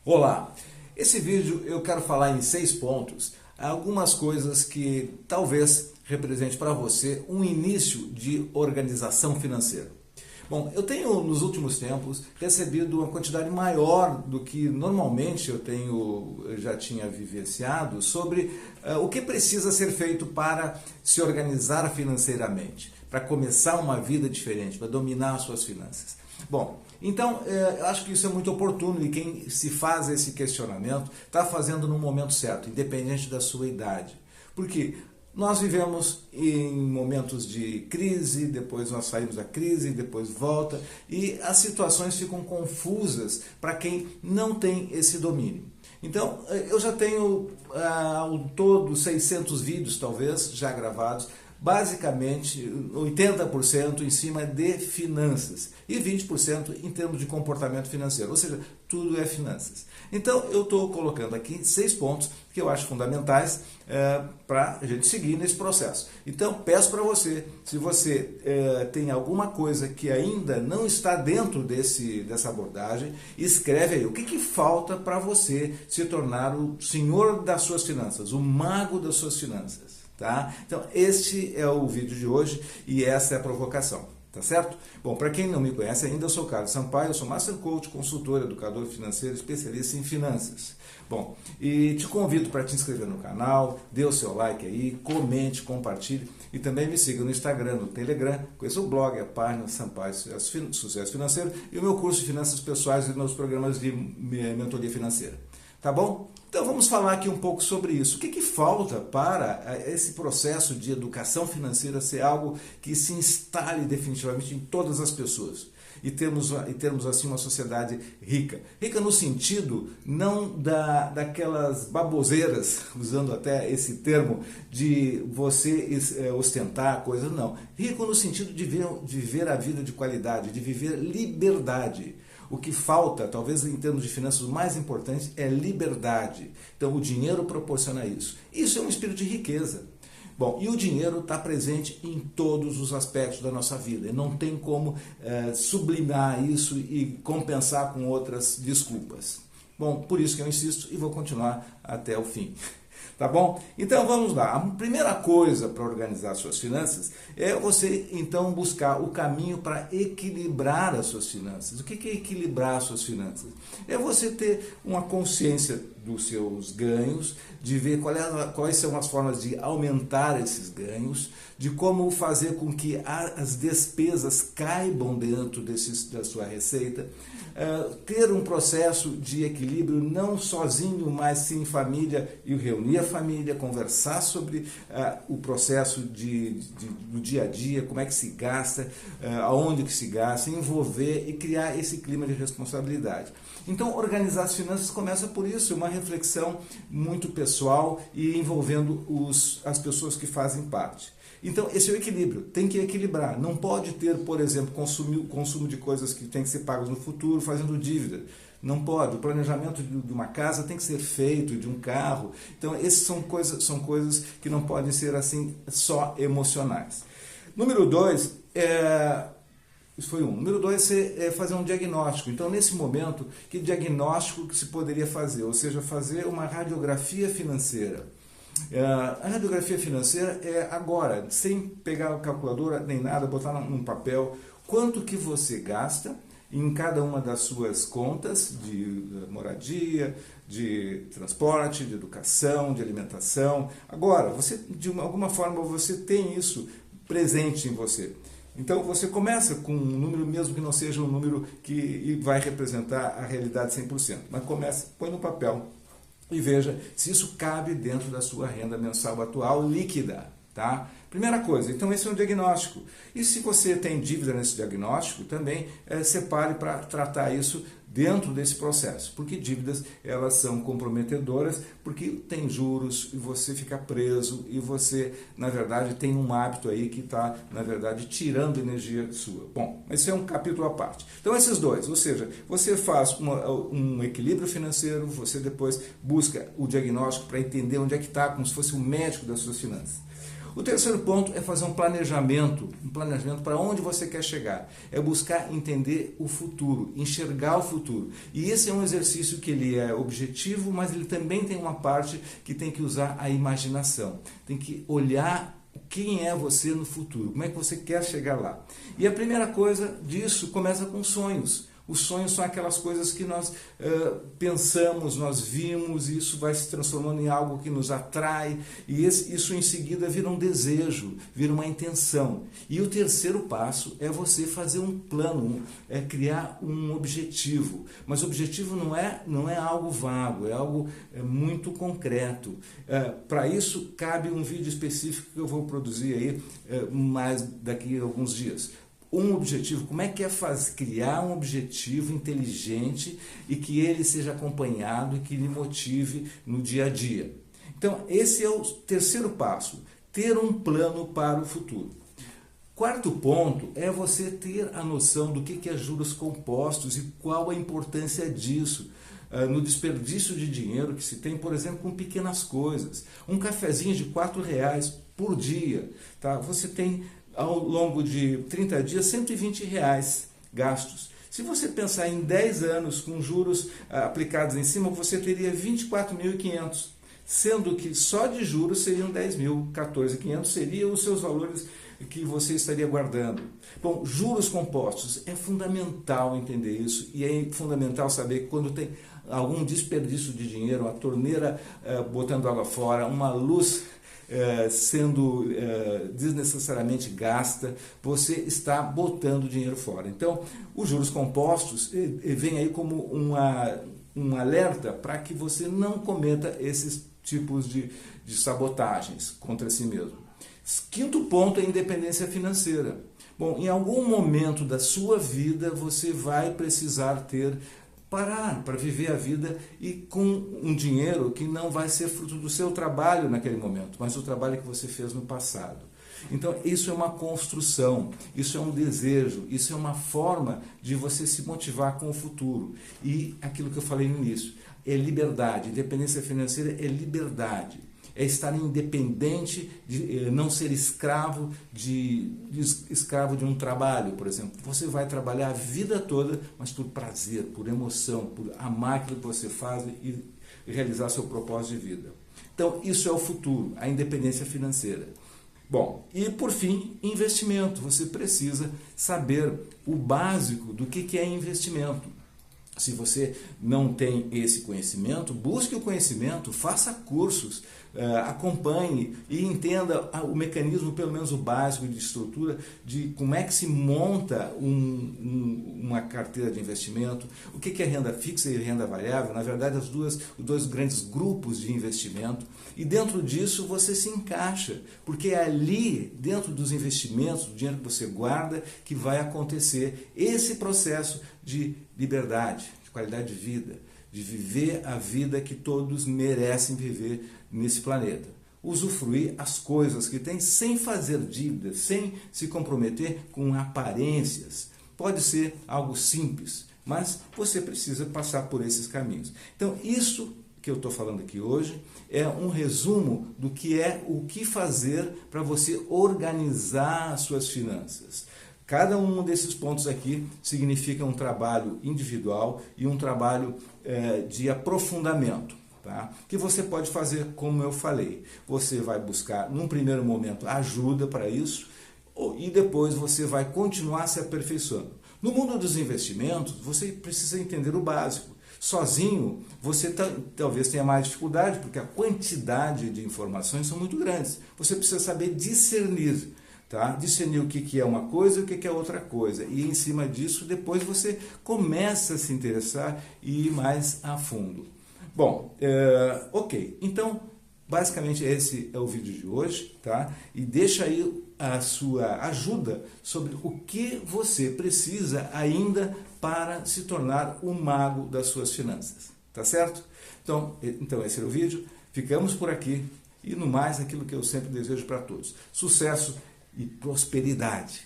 Olá! Esse vídeo eu quero falar em 6 pontos, algumas coisas que talvez represente para você um início de organização financeira. Bom, eu tenho nos últimos tempos recebido uma quantidade maior do que normalmente eu já tinha vivenciado sobre o que precisa ser feito para se organizar financeiramente, para começar uma vida diferente, para dominar as suas finanças. Bom, então eu acho que isso é muito oportuno e quem se faz esse questionamento está fazendo no momento certo, independente da sua idade. Porque nós vivemos em momentos de crise, depois nós saímos da crise, depois volta, e as situações ficam confusas para quem não tem esse domínio. Então, eu já tenho ao todo 600 vídeos, talvez, já gravados, basicamente 80% em cima de finanças e 20% em termos de comportamento financeiro, ou seja, tudo é finanças. Então eu estou colocando aqui 6 pontos que eu acho fundamentais para a gente seguir nesse processo. Então peço para você, se você tem alguma coisa que ainda não está dentro dessa abordagem, escreve aí o que falta para você se tornar o senhor das suas finanças, o mago das suas finanças. Tá? Então, este é o vídeo de hoje e essa é a provocação, tá certo? Bom, para quem não me conhece ainda, eu sou Carlos Sampaio, eu sou Master Coach, consultor, educador financeiro, especialista em finanças. Bom, e te convido para te inscrever no canal, dê o seu like aí, comente, compartilhe e também me siga no Instagram, no Telegram, conheça o blog, a página Sampaio Sucesso Financeiro e o meu curso de Finanças Pessoais e meus programas de mentoria financeira. Tá bom? Então vamos falar aqui um pouco sobre isso. O que falta para esse processo de educação financeira ser algo que se instale definitivamente em todas as pessoas? E termos assim uma sociedade rica. Rica no sentido não daquelas baboseiras, usando até esse termo, de você ostentar coisas, não. Rico no sentido de viver a vida de qualidade, de viver liberdade. O que falta, talvez em termos de finanças, o mais importante é liberdade. Então o dinheiro proporciona isso. Isso é um espírito de riqueza. Bom, e o dinheiro está presente em todos os aspectos da nossa vida. E não tem como sublimar isso e compensar com outras desculpas. Bom, por isso que eu insisto e vou continuar até o fim. Tá bom? Então vamos lá. A primeira coisa para organizar suas finanças é você então buscar o caminho para equilibrar as suas finanças. O que é equilibrar as suas finanças? É você ter uma consciência dos seus ganhos, de ver quais são as formas de aumentar esses ganhos, de como fazer com que as despesas caibam dentro da sua receita, ter um processo de equilíbrio não sozinho, mas sim em família, e reunir a família, conversar sobre o processo do dia a dia, como é que se gasta, aonde que se gasta, envolver e criar esse clima de responsabilidade. Então, organizar as finanças começa por isso, uma reflexão muito pessoal e envolvendo as pessoas que fazem parte. Então, esse é o equilíbrio, tem que equilibrar. Não pode ter, por exemplo, consumo de coisas que têm que ser pagas no futuro, fazendo dívida. Não pode. O planejamento de uma casa tem que ser feito, de um carro. Então, essas são coisas que não podem ser assim só emocionais. Número 2, isso foi um. Número 2 é fazer um diagnóstico. Então, nesse momento, que diagnóstico que se poderia fazer? Ou seja, fazer uma radiografia financeira. A radiografia financeira é agora, sem pegar a calculadora nem nada, botar num papel quanto que você gasta em cada uma das suas contas de moradia, de transporte, de educação, de alimentação. Agora, você, de alguma forma, você tem isso presente em você. Então você começa com um número, mesmo que não seja um número que vai representar a realidade 100%, mas põe no papel e veja se isso cabe dentro da sua renda mensal atual líquida. Tá? Primeira coisa, então esse é um diagnóstico. E se você tem dívida nesse diagnóstico, também separe para tratar isso dentro desse processo. Porque dívidas, elas são comprometedoras, porque tem juros e você fica preso e você, na verdade, tem um hábito aí que está, na verdade, tirando energia sua. Bom, esse é um capítulo à parte. Então esses dois, ou seja, você faz um equilíbrio financeiro, você depois busca o diagnóstico para entender onde é que está, como se fosse um médico das suas finanças. O terceiro ponto é fazer um planejamento para onde você quer chegar. É buscar entender o futuro, enxergar o futuro. E esse é um exercício que ele é objetivo, mas ele também tem uma parte que tem que usar a imaginação. Tem que olhar quem é você no futuro, como é que você quer chegar lá. E a primeira coisa disso começa com sonhos. Os sonhos são aquelas coisas que nós pensamos, nós vimos, e isso vai se transformando em algo que nos atrai, e isso em seguida vira um desejo, vira uma intenção. E o terceiro passo é você fazer um plano, é criar um objetivo. Mas o objetivo não é algo vago, é algo muito concreto. Para isso, cabe um vídeo específico que eu vou produzir aí mais daqui a alguns dias. Um objetivo, como é que é criar um objetivo inteligente e que ele seja acompanhado e que lhe motive no dia a dia. Então, esse é o terceiro passo, ter um plano para o futuro. Quarto ponto é você ter a noção do que é juros compostos e qual a importância disso no desperdício de dinheiro que se tem, por exemplo, com pequenas coisas. Um cafezinho de R$ 4 por dia, tá? Você tem ao longo de 30 dias, R$ 120 gastos. Se você pensar em 10 anos com juros aplicados em cima, você teria 24.500, sendo que só de juros seriam 10.000, 14.500 seriam os seus valores que você estaria guardando. Bom, juros compostos, é fundamental entender isso e é fundamental saber que quando tem algum desperdício de dinheiro, uma torneira botando água fora, uma luz sendo desnecessariamente gasta, você está botando dinheiro fora. Então, os juros compostos vem aí como um alerta para que você não cometa esses tipos de sabotagens contra si mesmo. Quinto ponto é a independência financeira. Bom, em algum momento da sua vida você vai precisar parar para viver a vida e com um dinheiro que não vai ser fruto do seu trabalho naquele momento, mas do trabalho que você fez no passado. Então, isso é uma construção, isso é um desejo, isso é uma forma de você se motivar com o futuro. E aquilo que eu falei no início, é liberdade. Independência financeira é liberdade. É estar independente, de não ser escravo de um trabalho, por exemplo. Você vai trabalhar a vida toda, mas por prazer, por emoção, por amar aquilo que você faz e realizar seu propósito de vida. Então, isso é o futuro, a independência financeira. Bom, e por fim, investimento. Você precisa saber o básico do que é investimento. Se você não tem esse conhecimento, busque o conhecimento, faça cursos, acompanhe e entenda o mecanismo, pelo menos o básico de estrutura, de como é que se monta uma carteira de investimento, o que é renda fixa e renda variável, na verdade os dois grandes grupos de investimento, e dentro disso você se encaixa, porque é ali, dentro dos investimentos, do dinheiro que você guarda, que vai acontecer esse processo de liberdade, de qualidade de vida, de viver a vida que todos merecem viver nesse planeta. Usufruir as coisas que tem sem fazer dívidas, sem se comprometer com aparências. Pode ser algo simples, mas você precisa passar por esses caminhos. Então, isso que eu estou falando aqui hoje é um resumo do que é o que fazer para você organizar as suas finanças. Cada um desses pontos aqui significa um trabalho individual e um trabalho de aprofundamento, tá? Que você pode fazer como eu falei. Você vai buscar, num primeiro momento, ajuda para isso e depois você vai continuar se aperfeiçoando. No mundo dos investimentos, você precisa entender o básico. Sozinho, você talvez tenha mais dificuldade, porque a quantidade de informações são muito grandes. Você precisa saber discernir. Tá? Discernir o que é uma coisa e o que é outra coisa. E em cima disso, depois você começa a se interessar e ir mais a fundo. Bom, ok. Então, basicamente esse é o vídeo de hoje. Tá? E deixa aí a sua ajuda sobre o que você precisa ainda para se tornar o mago das suas finanças. Tá certo? Então esse era o vídeo. Ficamos por aqui. E no mais, aquilo que eu sempre desejo para todos. Sucesso e prosperidade.